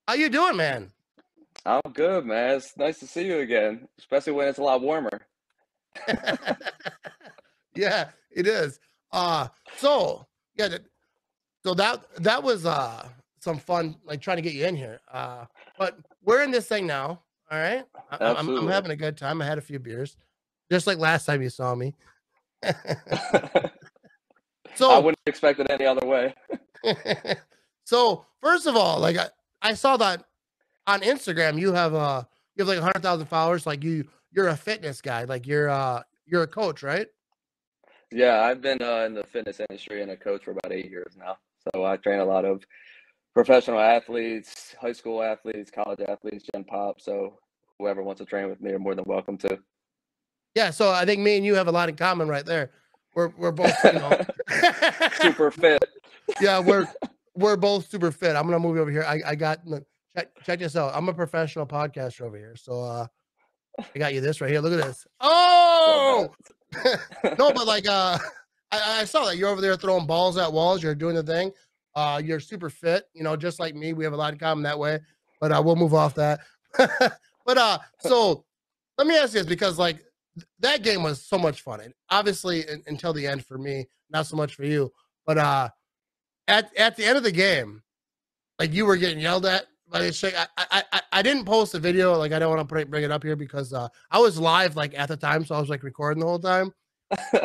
How you doing, man? I'm good, man. It's nice to see you again, especially when it's a lot warmer. Yeah, it is. So yeah, so that was some fun, like trying to get you in here. But we're in this thing now. All right, I'm Absolutely. having a good time. I had a few beers, just like last time you saw me. I So wouldn't expect it any other way. so first of all, like I saw that on Instagram you have like 100,000 followers. Like you're a fitness guy. Like you're a coach, right? Yeah, I've been in the fitness industry and a coach for about 8 years now. So I train a lot of professional athletes, high school athletes, college athletes, Gen Pop. So whoever wants to train with me are more than welcome to. Yeah, so I think me and you have a lot in common right there. We're both, you know, Super fit. yeah, we're both super fit. I'm gonna move you over here. I got look, check this out. I'm a professional podcaster over here, so I got you this right here. Look at this. Love Oh, that. no, but like I saw that you're over there throwing balls at walls. You're doing the thing. You're super fit. You know, just like me. We have a lot in common that way. But we'll move off that. But so let me ask you this because like that game was so much fun. And obviously until the end for me, not so much for you. But at the end of the game, like you were getting yelled at by this chick. I didn't post the video. Like I don't want to bring it up here because I was live like at the time, so I was like recording the whole time.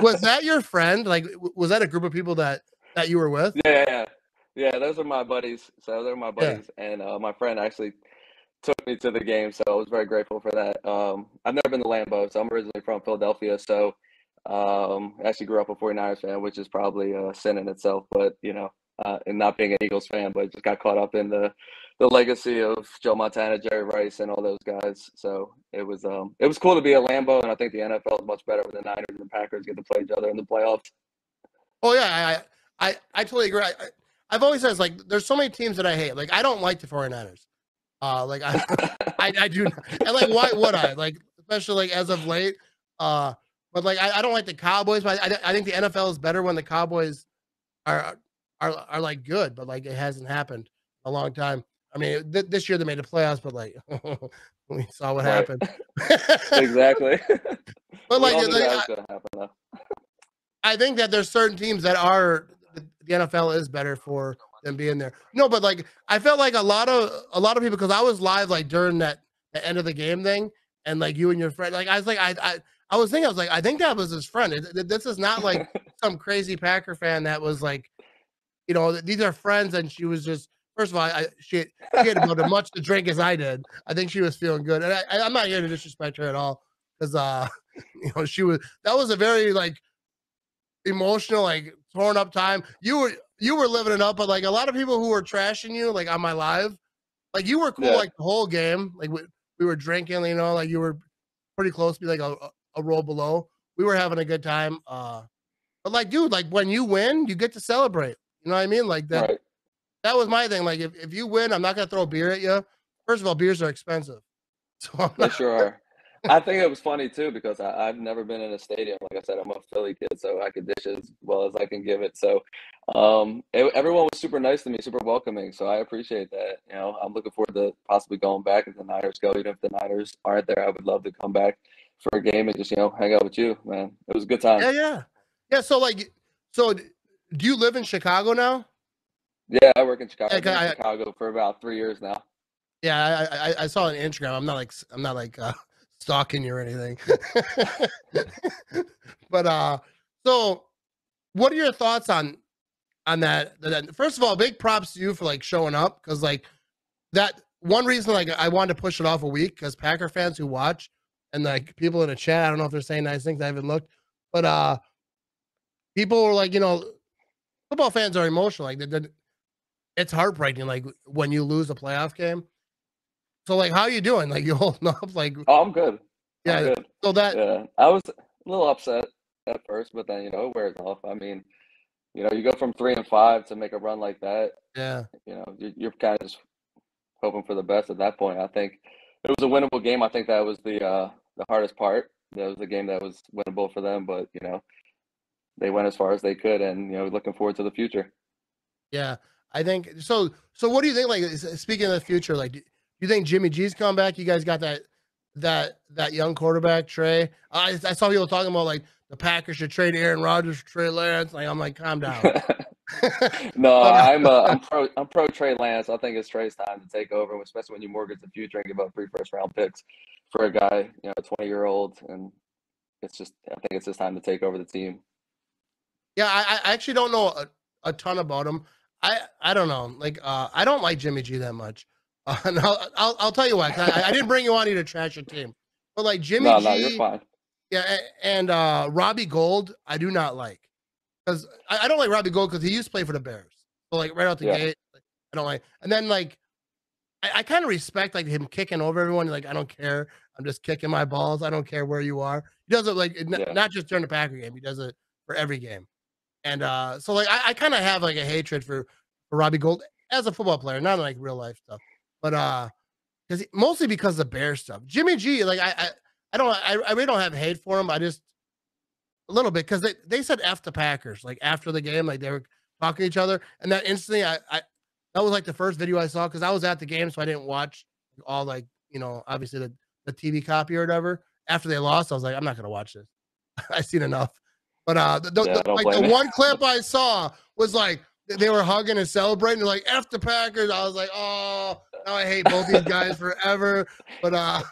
Was that your friend? Like was that a group of people that you were with? Yeah. Yeah, those are my buddies. So they're my Yeah. buddies. And my friend actually took me to the game, so I was very grateful for that. I've never been to Lambeau, so I'm originally from Philadelphia, so I actually grew up a 49ers fan, which is probably a sin in itself, but and not being an Eagles fan, but just got caught up in the legacy of Joe Montana, Jerry Rice, and all those guys. So it was cool to be at Lambeau, and I think the NFL is much better when the Niners and Packers get to play each other in the playoffs. Oh yeah, I totally agree. I've always said like there's so many teams that I hate. Like I don't like the 49ers. Like I do not, and like why would I? Like especially like as of late. Uh but like I don't like the Cowboys, but I think the NFL is better when the Cowboys are are like good, but like it hasn't happened a long time. I mean, this year they made the playoffs, but like we saw what Right. happened. Exactly. But We like, all knew that was going to happen, though. I think that there's certain teams that are the NFL is better for them being there. No, but like I felt like a lot of people because I was live like during that the end of the game thing, and like you and your friend, like I was like I was thinking I was like I think that was his friend. This is not like some crazy Packer fan that was like these are friends, and she was just first of all she had about as much to drink as I did. I think she was feeling good, and I'm not here to disrespect her at all because she was that was a very like emotional, like torn up time. You were living it up, but like a lot of people who were trashing you, like on my live, like you were cool Yeah. like the whole game. Like we were drinking, like you were pretty close to be like a roll below. We were having a good time. But like, dude, like when you win, you get to celebrate. You know what I mean? Like Right. that was my thing. Like if you win, I'm not gonna throw beer at you. First of all, beers are expensive. So I'm They not sure are. I think it was funny too because I've never been in a stadium. Like I said, I'm a Philly kid, so I can dish as well as I can give it. So, everyone was super nice to me, super welcoming. So I appreciate that. I'm looking forward to possibly going back if the Niners go. Even if the Niners aren't there, I would love to come back for a game and just hang out with you, man. It was a good time. yeah, yeah. Yeah, so like do you live in Chicago now? Yeah, I work in Chicago. Yeah, I've been in Chicago for about 3 years now. yeah, I saw it on Instagram. I'm not like stalking you or anything. But so what are your thoughts on that? First of all, big props to you for like showing up because like that one reason like I wanted to push it off a week because Packer fans who watch and like people in the chat, I don't know if they're saying nice things. I haven't looked, but people were like, football fans are emotional. Like it's heartbreaking. Like when you lose a playoff game. So like, how you doing? Like you holding up? Like Oh, I'm good. I'm yeah. good. So that Yeah, I was a little upset at first, but then it wears off. I mean, you go from 3-5 to make a run like that. yeah. You're kind of just hoping for the best at that point. I think it was a winnable game. I think that was the hardest part. That was the game that was winnable for them, but they went as far as they could, and looking forward to the future. Yeah. I think so. So what do you think? Like speaking of the future, like do you think Jimmy G's coming back? You guys got that young quarterback Trey. I saw people talking about like the Packers should trade Aaron Rodgers for Trey Lance. Like I'm like, calm down. No, but I'm pro Trey Lance. I think it's Trey's time to take over, especially when you mortgage the future and give up 3 first-round picks for a guy, 20-year-old, and I think it's his time to take over the team. yeah, I actually don't know a ton about him. I don't know. Like I don't like Jimmy G that much. And I'll tell you why. I didn't bring you on here to trash your team, but like Jimmy No, no, you're G, fine. yeah, and Robbie Gold, I do not like because I don't like Robbie Gold because he used to play for the Bears. So like right out the Yeah, gate, like, I don't like. And then like I kind of respect like him kicking over everyone. Like I don't care. I'm just kicking my balls. I don't care where you are. He does it like yeah, not just during the Packer game. He does it for every game. And so like I kind of have like a hatred for Robbie Gold as a football player, not like real life stuff, but because mostly because of the Bear stuff. Jimmy G, like I really don't have hate for him. I just a little bit because they said F the Packers like after the game, like they were talking to each other, and that instantly I that was like the first video I saw because I was at the game, so I didn't watch all like obviously the TV copy or whatever. After they lost, I was like, I'm not gonna watch this. I seen enough. But yeah. I don't like the blame you. one clip I saw was like they were hugging and celebrating, like F the Packers. I was like, oh, now I hate both these guys forever. But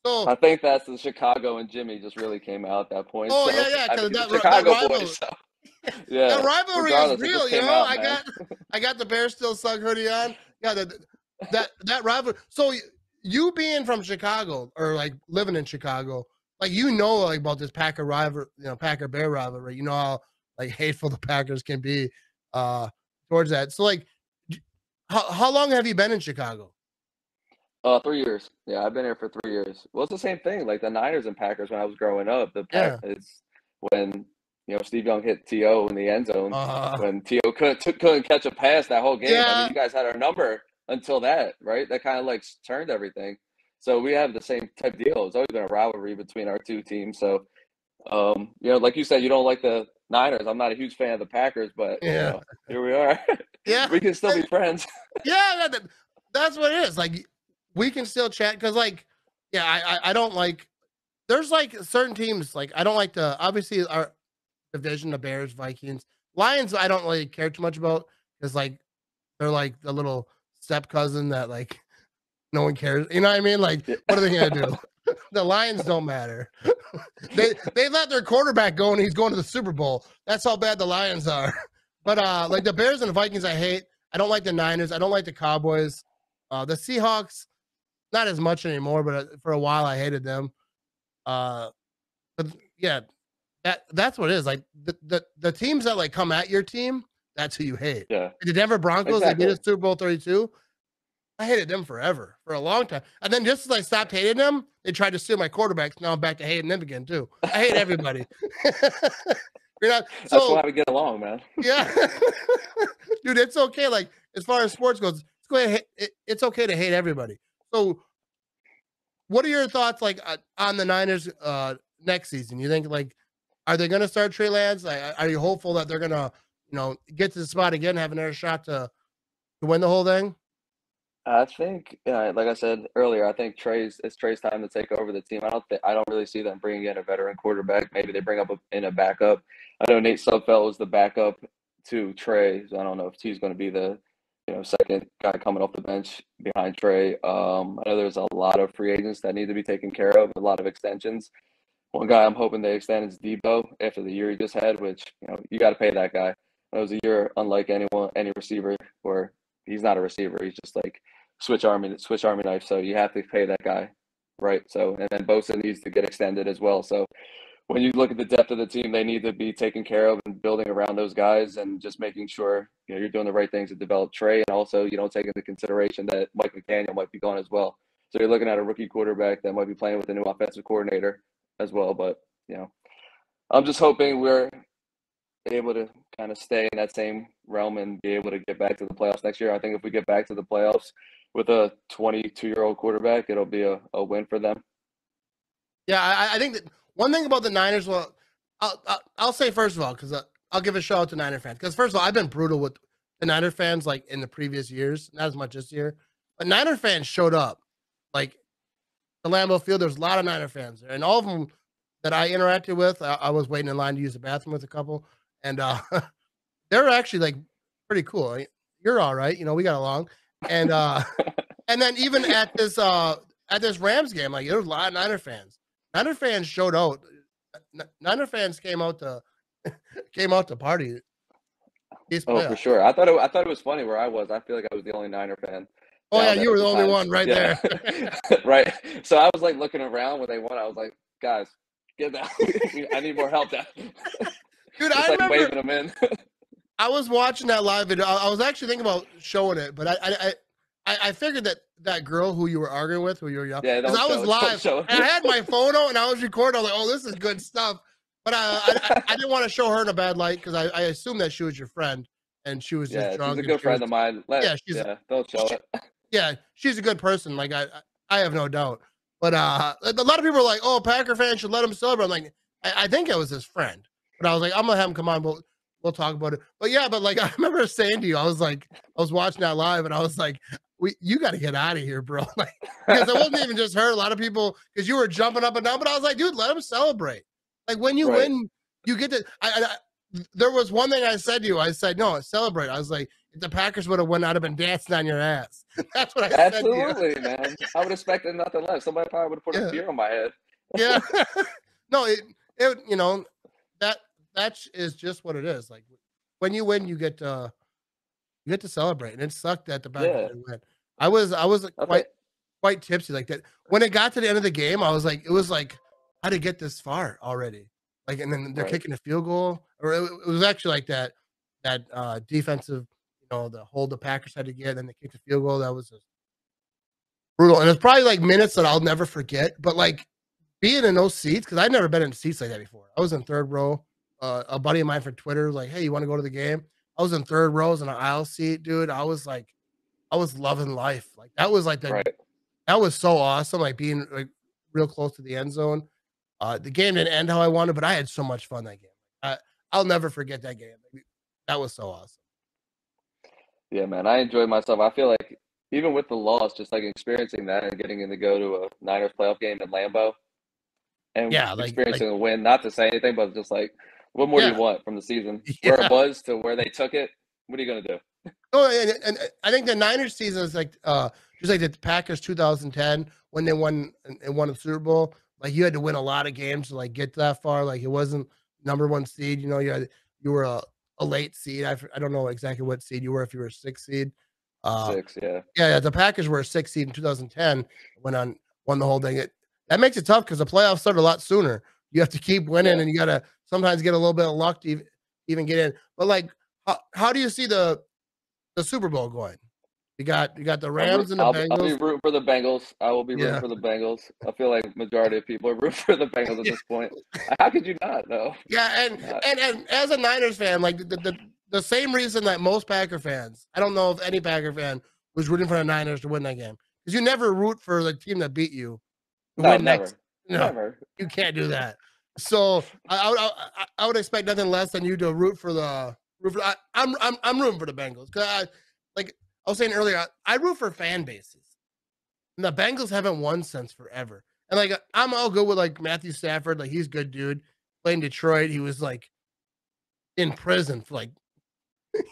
so I think that's the Chicago and Jimmy just really came out at that point. oh So yeah, I mean, because he's a that Chicago boy, rival so that yeah. rivalry is Regardless, it real. just came out, man. I got the Bears still suck hoodie on. Yeah, that rivalry. So you being from Chicago or like living in Chicago, like like about this Packer rival, Packer Bear rivalry. You know how like hateful the Packers can be towards that. So like, how long have you been in Chicago? 3 years. Yeah, I've been here for 3 years. Well, it's the same thing. Like the Niners and Packers when I was growing up. The Pack Yeah. it's when Steve Young hit To in the end zone Uh, when To couldn't catch a pass that whole game. I mean, yeah. you guys had our number until that, right? That kind of like turned everything. So we have the same type deal. It's always been a rivalry between our two teams. So like you said, you don't like the Niners. I'm not a huge fan of the Packers, but Yeah. here we are. Yeah. We can still be friends. Yeah. That's what it is. Like we can still chat because like, yeah, I don't like. There's like certain teams like I don't like the obviously our division, the Bears, Vikings, Lions. I don't really care too much about because like they're like the little step cousin that like no one cares. You know what I mean? Like what are they gonna do? The Lions don't matter. they let their quarterback go and he's going to the Super Bowl. That's how bad the Lions are. But like the Bears and the Vikings, I hate. I don't like the Niners. I don't like the Cowboys. The Seahawks, not as much anymore, but for a while I hated them. Uh, but yeah, that's what it is. Like the teams that like come at your team, that's who you hate. Yeah, The Denver Broncos, they beat exactly. us Super Bowl 32. I hated them forever, for a long time. And then just as I stopped hating them, they tried to steal my quarterbacks. Now I'm back to hating them again too. I hate everybody. You're not That's why so we get along, man. yeah. Dude, it's okay. Like as far as sports goes, it's okay to hate everybody. So what are your thoughts like on the Niners next season? You think like are they gonna start Trey Lance? Like, are you hopeful that they're gonna, get to the spot again, have another shot to win the whole thing? I think, like I said earlier, I think it's Trey's time to take over the team. I don't really see them bringing in a veteran quarterback. Maybe they bring up in a backup. I know Nate Sudfeld was the backup to Trey. So I don't know if he's going to be the second guy coming off the bench behind Trey. I know there's a lot of free agents that need to be taken care of, a lot of extensions. One guy I'm hoping they extend is Debo after the year he just had, which you got to pay that guy. It was a year unlike any receiver, where he's not a receiver. He's just like switch army knife. So you have to pay that guy, right? So and then Bosa needs to get extended as well. So when you look at the depth of the team, they need to be taken care of and building around those guys and just making sure you're doing the right things to develop Trey, and also you don't take into consideration that Mike McDaniel might be gone as well. So you're looking at a rookie quarterback that might be playing with a new offensive coordinator as well. But I'm just hoping we're able to kind of stay in that same realm and be able to get back to the playoffs next year. I think if we get back to the playoffs with a 22-year-old quarterback, it'll be a win for them. Yeah, I think that one thing about the Niners. Well, I'll say first of all because I'll give a shout out to Niner fans because first of all, I've been brutal with the Niner fans like in the previous years, not as much this year, but Niner fans showed up. Like the Lambeau Field, there's a lot of Niner fans there, and all of them that I interacted with, I was waiting in line to use the bathroom with a couple, and they're actually like pretty cool. You're all right, we got along, and and then even at this Rams game, like there was a lot of Niner fans. Niner fans showed out. Niner fans came out to party. Oh, for sure. I thought it was funny where I was. I feel like I was the only Niner fan Oh yeah, down there you were at the the only time. one right Yeah, there. right. So I was like looking around when they won. I was like, guys, get down. I need more help down. Dude, Just I like remember waving them in. I was watching that live video. I was actually thinking about showing it, but I figured that girl who you were arguing with, who you were young, Yeah, because don't I was show it. Don't live show and I it. had my phone out and I was recording. I was like, "Oh, this is good stuff," but I didn't want to show her in a bad light because I assumed that she was your friend and she was just Yeah, she's a drunk and good she was friend of mine. yeah Don't show she, it. yeah, she's a good person. Like I have no doubt. But a lot of people are like, "Oh, Packer fans should let him celebrate." I'm like, I think it was his friend, but I was like, I'm gonna have him come on. We'll talk about it. But yeah, but like I remember saying to you, I was watching that live, and I was like, you got to get out of here, bro. Like because it wasn't even just her. A lot of people because you were jumping up and down, but I was like, dude, let him celebrate. Like when you Right. win, you get to. There was one thing I said to you. I said, no, celebrate. I was like, if the Packers would have won, I'd have been dancing on your ass. That's what I said to you. Absolutely, man. I would expect nothing less. Somebody probably would have put a Yeah. beer on my head. Yeah. No, that is just what it is. Like when you win, you get to celebrate, and it sucked that the Packers Yeah. didn't win. I was I quite think quite tipsy like that. When it got to the end of the game, I was like, it was like, how to get this far already? Like, and then they're right. kicking a field goal, or it was actually like that defensive, the hold the Packers had to get, and they kicked a field goal. That was just brutal, and it's probably like minutes that I'll never forget. But like being in those seats, because I'd never been in seats like that before. I was in third row. A buddy of mine from Twitter was like, "Hey, you want to go to the game?" I was in third rows in an aisle seat, dude. I was like, I was loving life. Like that was like Right. that was so awesome. Like being like real close to the end zone. The game didn't end how I wanted, but I had so much fun that game. I'll never forget that game. That was so awesome. Yeah, man. I enjoyed myself. I feel like even with the loss, just like experiencing that and getting in to go to a Niners playoff game in Lambeau and Yeah, like experiencing a win, not to say anything, but just like, what more do you yeah, want from the season? Where it yeah. was to where they took it, what are you going to do? Oh, and I think the Niners season is like just like the Packers 2010 when they won the Super Bowl. Like you had to win a lot of games to like get that far. Like it wasn't number one seed. You were a late seed. I don't know exactly what seed you were if you were a six seed. Uh, 6, yeah. yeah, the Packers were a six seed in 2010. Won the whole thing. That makes it tough because the playoffs started a lot sooner. You have to keep winning, Yeah. and you got to sometimes get a little bit of luck to even get in. But like, how do you see the Super Bowl going? You got the Rams and the I'll be Bengals. rooting for the Bengals. I will be rooting Yeah. for the Bengals. I feel like majority of people are rooting for the Bengals at this point. How could you not, though? Yeah, and as a Niners fan, like the same reason that most Packer fans, I don't know if any Packer fan was rooting for the Niners to win that game because you never root for the team that beat you to No, win next. never. No, Never. you can't do that. So I would expect nothing less than you to root for the root for. I'm rooting for the Bengals because like I was saying earlier, I root for fan bases. And the Bengals haven't won since forever. And like I'm all good with like Matthew Stafford, like he's a good dude. Playing Detroit, he was like in prison for like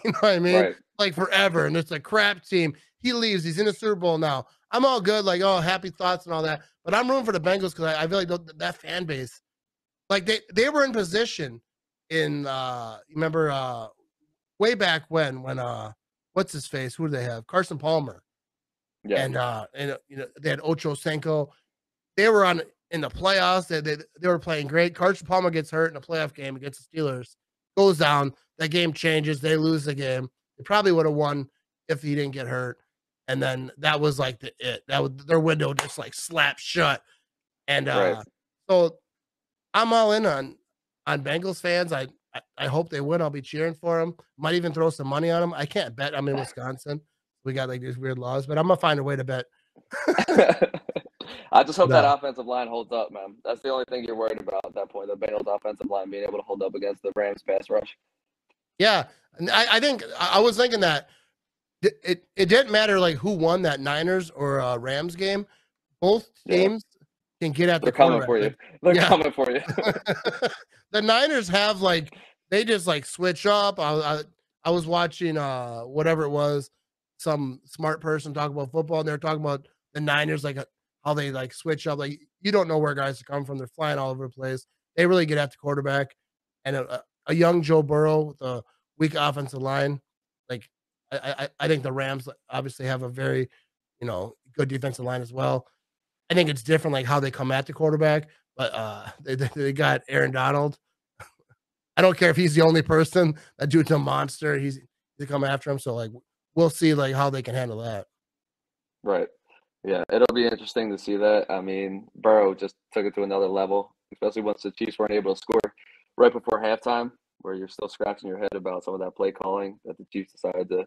you know what I mean? Right. Like forever. And it's a crap team. He leaves, he's in the Super Bowl now. I'm all good, like oh, happy thoughts and all that. But I'm rooting for the Bengals because I feel like that fan base, like they were in position in you remember way back when what's his face? Who do they have? Carson Palmer. Yeah. And they had Ocho Cinco. They were in the playoffs. They were playing great. Carson Palmer gets hurt in a playoff game against the Steelers, goes down. That game changes. They lose the game. They probably would have won if he didn't get hurt. And then that was like that was their window just like slapped shut. And Right. so I'm all in on Bengals fans. I hope they win. I'll be cheering for them. Might even throw some money on them. I can't bet. I'm in Wisconsin. We got like these weird laws, but I'm gonna find a way to bet. I just hope that No. offensive line holds up, man. That's the only thing you're worried about at that point. The Bengals offensive line being able to hold up against the Rams pass rush. Yeah, and I think I was thinking that it didn't matter like who won that Niners or Rams game. Both Yeah, teams can get at they're the coming quarterback. for you. Like, They're yeah, coming for you. the Niners have like they just like switch up. I was watching whatever it was, some smart person talk about football, and they're talking about the Niners like how they like switch up. Like you don't know where guys come from. They're flying all over the place. They really get at the quarterback, and a young Joe Burrow with a weak offensive line. Like I think the Rams obviously have a very good defensive line as well. I think it's different, like how they come at the quarterback, but they got Aaron Donald. I don't care if he's the only person. That dude's a monster. He's they come after him. So like we'll see like how they can handle that. Right. Yeah, it'll be interesting to see that. I mean, Burrow just took it to another level, especially once the Chiefs weren't able to score right before halftime, where you're still scratching your head about some of that play calling that the Chiefs decided to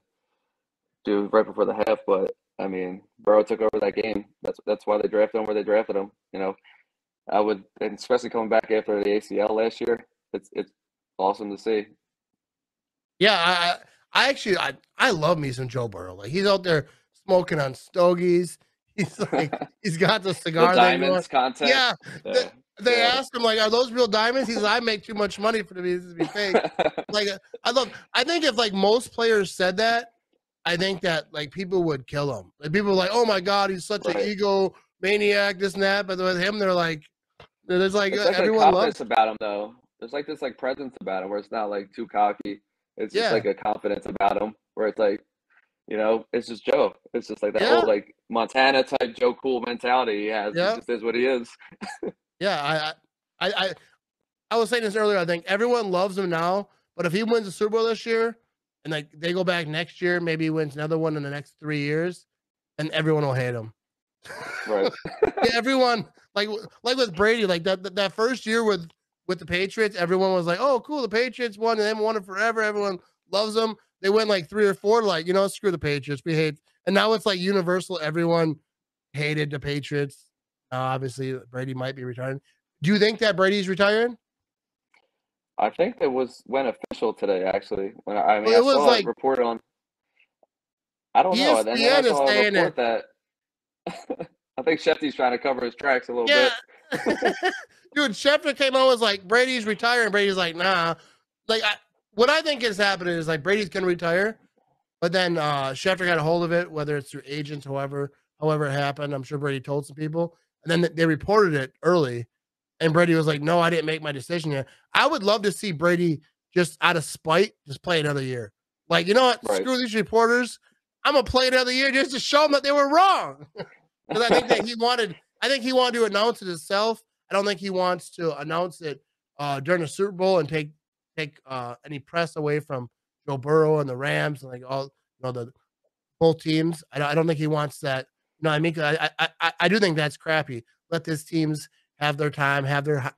do right before the half. But I mean, Burrow took over that game. That's why they drafted him where they drafted him. I would, and especially coming back after the ACL last year, it's awesome to see. Yeah, I actually I love me some Joe Burrow. Like he's out there smoking on stogies. He's like he's got the The cigar thing going. diamonds content. Yeah, Yeah, they yeah. asked him like, "Are those real diamonds?" He's like, "I make too much money for these to be fake." Like I love. I think if like most players said that, I think that like people would kill him. Like people are like, "Oh my god, he's such an Right. ego maniac," this and that. But with him, they're like, there's like It's like a everyone loves. confidence about him, though. There's like this like presence about him where it's not like too cocky. It's just Yeah, like a confidence about him where it's like, it's just Joe. It's just like that yeah, old like Montana type Joe Cool mentality he has. He yeah, just is what he is. yeah. I was saying this earlier. I think everyone loves him now, but if he wins the Super Bowl this year, and like they go back next year, maybe he wins another one in the next 3 years, and everyone will hate him. Right. Yeah, everyone like with Brady, like that first year with the Patriots, everyone was like, "Oh, cool, the Patriots won, and they haven't won it forever." Everyone loves them. They went like 3 or 4, like screw the Patriots, we hate. And now it's like universal. Everyone hated the Patriots. Obviously, Brady might be retiring. Do you think that Brady's retiring? I think it went official today, actually. When I mean, Well, I it was saw it like reported on. I don't know, and then I ESPN is saw a saying it. report that I think Shefty's trying to cover his tracks a little Yeah. bit. Dude, Schefter came out was like Brady's retiring. Brady's like, nah. Like what I think is happening is like Brady's gonna retire, but then Schefter got a hold of it, whether it's through agents, however it happened. I'm sure Brady told some people, and then they reported it early, and Brady was like, "No, I didn't make my decision yet." I would love to see Brady just out of spite just play another year. Like, you know what? Right. Screw these reporters. I'm gonna play another year just to show them that they were wrong. Because I think that he wanted. I think he wanted to announce it himself. I don't think he wants to announce it during the Super Bowl and take any press away from Joe Burrow and the Rams and like all the both teams. I don't think he wants that. No, I mean I do think that's crappy. Let these teams have their time, have their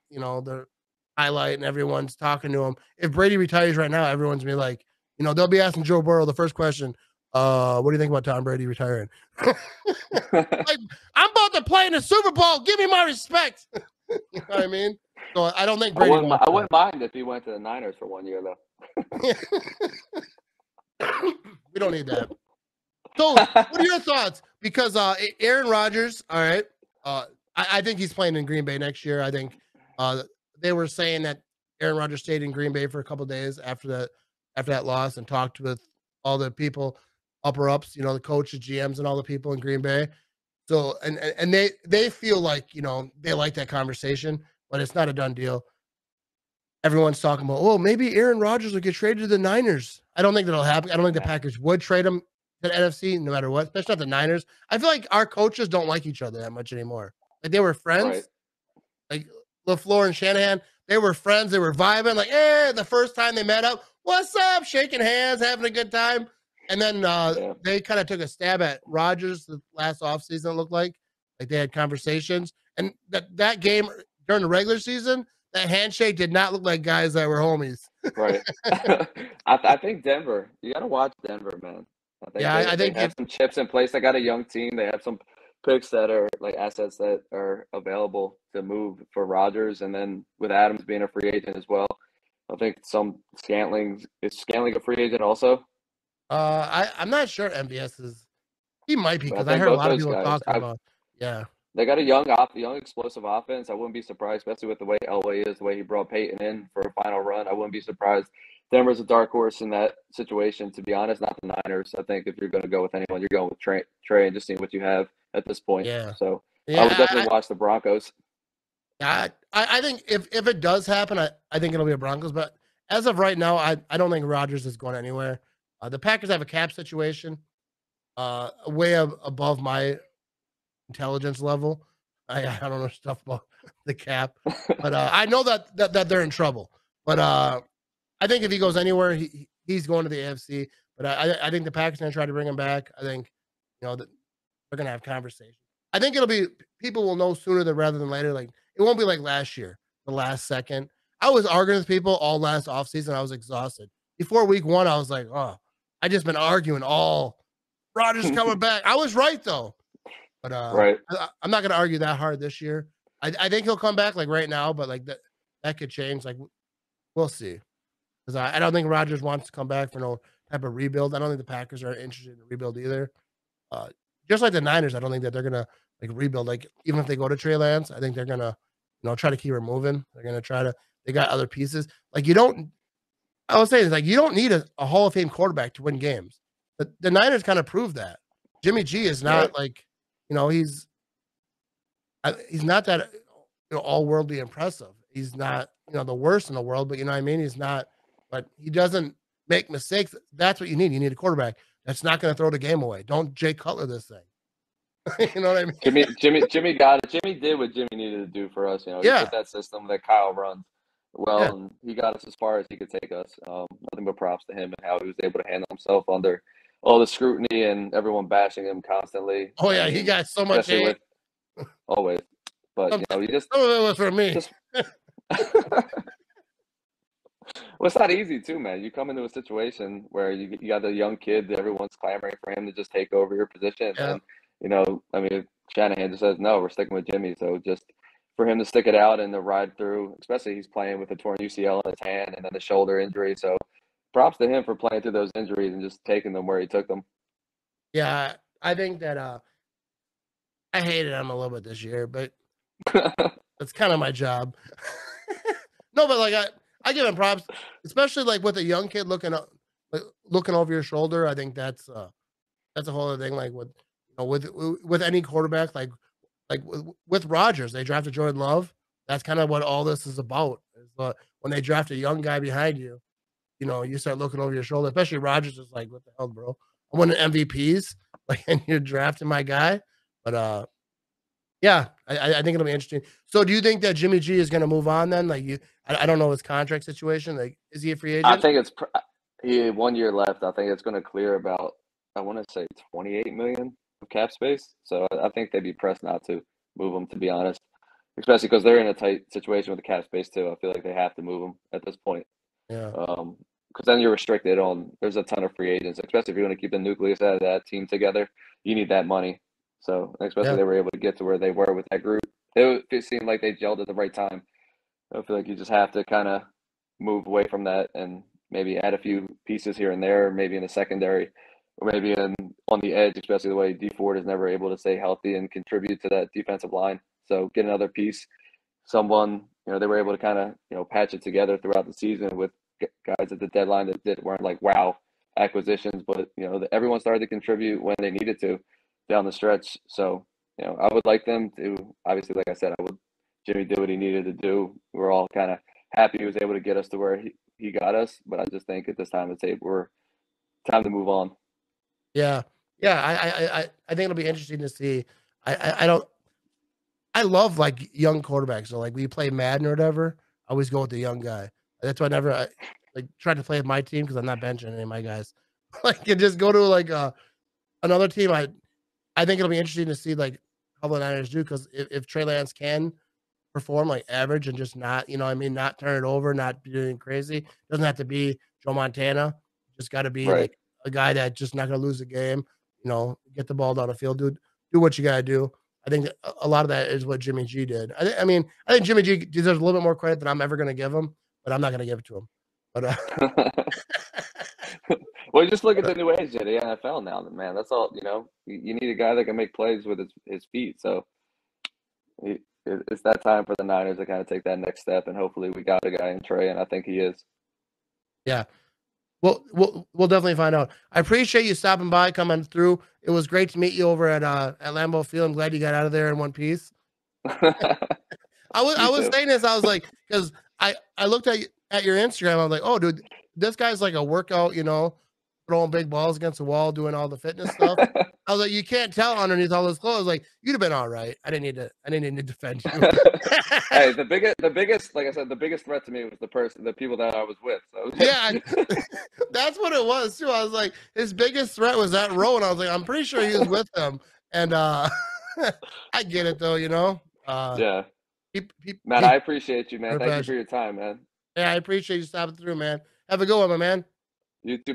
highlight, and everyone's talking to him. If Brady retires right now, everyone's gonna be like, they'll be asking Joe Burrow the first question. What do you think about Tom Brady retiring? Like, I'm about to play in the Super Bowl. Give me my respect. You know what I mean? So I don't think I Brady wouldn't. wants I that. wouldn't mind if he went to the Niners for 1 year, We don't need that. So, what are though. your thoughts? Because Aaron Rodgers, all right, I think he's playing in Green Bay next year. I think uh, they were saying that Aaron Rodgers stayed in Green Bay for a couple of days after that loss and talked with all the people, upper ups, the coaches, GMs, and all the people in Green Bay. So and they feel like they like that conversation, but it's not a done deal. Everyone's talking about, oh, maybe Aaron Rodgers will get traded to the Niners. I don't think that'll happen. I don't think the Nah, Packers would trade him to the NFC no matter what, especially not the Niners. I feel like our coaches don't like each other that much anymore. Like they were right. friends, like LaFleur and Shanahan. They were friends. They were vibing. Like, the first time they met up, what's up? Shaking hands, having a good time. And then Yeah. they kind of took a stab at Rodgers the last offseason, it looked like they had conversations. And that game during the regular season, that handshake did not look like guys that were homies. Right. I think Denver. You got to watch Denver, man. I think Yeah, I they think have it. some chips in place. They got a young team. They have some picks that are like assets that are available to move for Rodgers, and then with Adams being a free agent as well. I think is Scantling a free agent also? I'm not sure MVS is. He might be But I because I think heard a both lot of those people guys, talking about. Yeah, they got a young explosive offense. I wouldn't be surprised, especially with the way Elway is, the way he brought Peyton in for a final run. I wouldn't be surprised. Denver's a dark horse in that situation, to be honest, not the Niners. I think if you're going to go with anyone, you're going with Trey and just seeing what you have at this point. yeah, So I would yeah. definitely watch the Broncos. I think if it does happen, I think it'll be a Broncos. But as of right now, I don't think Rodgers is going anywhere. The Packers have a cap situation way above my intelligence level. I don't know stuff about the cap, but I know that they're in trouble. But I think if he goes anywhere, he's going to the AFC. But I think the Packers are going to try to bring him back. I think that they're going to have conversations. I think it'll be people will know sooner than rather than later. Like it won't be like last year, the last second. I was arguing with people all last offseason. I was exhausted. Before week one, I was like, oh, I just been arguing all Rodgers coming back. I was right though. But Right. I'm not going to argue that hard this year. I think he'll come back like right now, but like that could change. Like we'll see. Because I don't think Rodgers wants to come back for no type of rebuild. I don't think the Packers are interested in a rebuild either. Uh, just like the Niners, I don't think that they're gonna like rebuild. Like even if they go to Trey Lance, I think they're gonna try to keep her moving. They're gonna try to. They got other pieces. Like you don't. I was saying like you don't need a Hall of Fame quarterback to win games. But the Niners kind of proved that. Jimmy G is Right. not like he's not that all worldly impressive. He's not the worst in the world, but you know what I mean. He's not, but he doesn't make mistakes. That's what you need. You need a quarterback that's not going to throw the game away. Don't Jay Cutler this thing. You know what I mean? Jimmy got it. Jimmy did what Jimmy needed to do for us. He Yeah. put that system that Kyle runs Yeah. well, and he got us as far as he could take us. Nothing but props to him and how he was able to handle himself under all the scrutiny and everyone bashing him constantly. Oh I yeah, he mean, got so much especially hate. with always, but Some he just of it was for me. just. Well, it's not easy too, man. You come into a situation where you got a young kid that everyone's clamoring for him to just take over your position, Yeah. and I mean, Shanahan just says no, we're sticking with Jimmy. So just for him to stick it out and to ride through, especially he's playing with a torn UCL in his hand and then the shoulder injury. So props to him for playing through those injuries and just taking them where he took them. Yeah, I think that I hated him a little bit this year, but that's kind of my job. No, but like I give him props, especially like with a young kid looking over your shoulder. I think that's a whole other thing. Like with any quarterback, like with Rodgers, they drafted Jordan Love. That's kind of what all this is about. Is, when they draft a young guy behind you, you start looking over your shoulder. Especially Rodgers is like, what the hell, bro? I'm winning MVPs, like, and you're drafting my guy. But yeah, I think it'll be interesting. So, do you think that Jimmy G is going to move on then? Like, I don't know his contract situation. Like, is he a free I agent? think he had 1 year left. I think it's going to clear about I want to say 28 million of cap space. So I think they'd be pressed not to move him, to be honest, especially because they're in a tight situation with the cap space too. I feel like they have to move him at this point. Yeah, Because then you're restricted on. There's a ton of free agents, especially if you want to keep the nucleus out of that team together. You need that money. So especially yeah, they were able to get to where they were with that group. It seemed like they gelled at the right time. I feel like you just have to kind of move away from that and maybe add a few pieces here and there, maybe in the secondary, or maybe on the edge, especially the way D Ford is never able to stay healthy and contribute to that defensive line. So get another piece, someone they were able to kind of patch it together throughout the season with guys at the deadline that weren't like wow acquisitions, but everyone started to contribute when they needed to down the stretch. So I would like them to obviously, like I said, I would Jimmy did what he needed to do. We're all kind of happy he was able to get us to where he got us, but I just think at this time of the tape, we're time to move on. yeah, yeah. I think it'll be interesting to see. I don't. I love like young quarterbacks. So like we play Madden or whatever, I always go with the young guy. That's why I like try to play with my team because I'm not benching any of my guys. Like you just go to like another team. I think it'll be interesting to see like how the Niners do because if Trey Lance can perform like average and just not, what I mean, not turn it over, not be doing crazy. Doesn't have to be Joe Montana. Just got to be Right. like a guy that just not gonna lose the game. Get the ball down the field, dude. Do what you gotta do. I think that a lot of that is what Jimmy G did. I think Jimmy G deserves a little bit more credit than I'm ever gonna give him, but I'm not gonna give it to him. But Well, just look at the new age of the NFL now, man. That's all. You need a guy that can make plays with his feet. So it's that time for the Niners to kind of take that next step, and hopefully we got a guy in Trey, and I think he is. yeah, we'll definitely find out. I appreciate you stopping by, coming through. It was great to meet you over at Lambeau Field. I'm glad you got out of there in one piece. I Me was too. saying this. I was like, because I looked at your Instagram. I was like, oh, dude, this guy's like a workout. Throwing big balls against the wall, doing all the fitness stuff. I was like, you can't tell underneath all those clothes. Like, you'd have been all right. I didn't need to defend you. Hey, the biggest, like I said, the biggest threat to me was the people that I was with. So Yeah, that's what it was too. I was like, his biggest threat was that row, and I was like, I'm pretty sure he was with him. And I get it though. yeah, man, People I appreciate you, man. are Thank you for passionate. your time, man. Yeah, I appreciate you stopping through, man. Have a good one, my man. You too, buddy.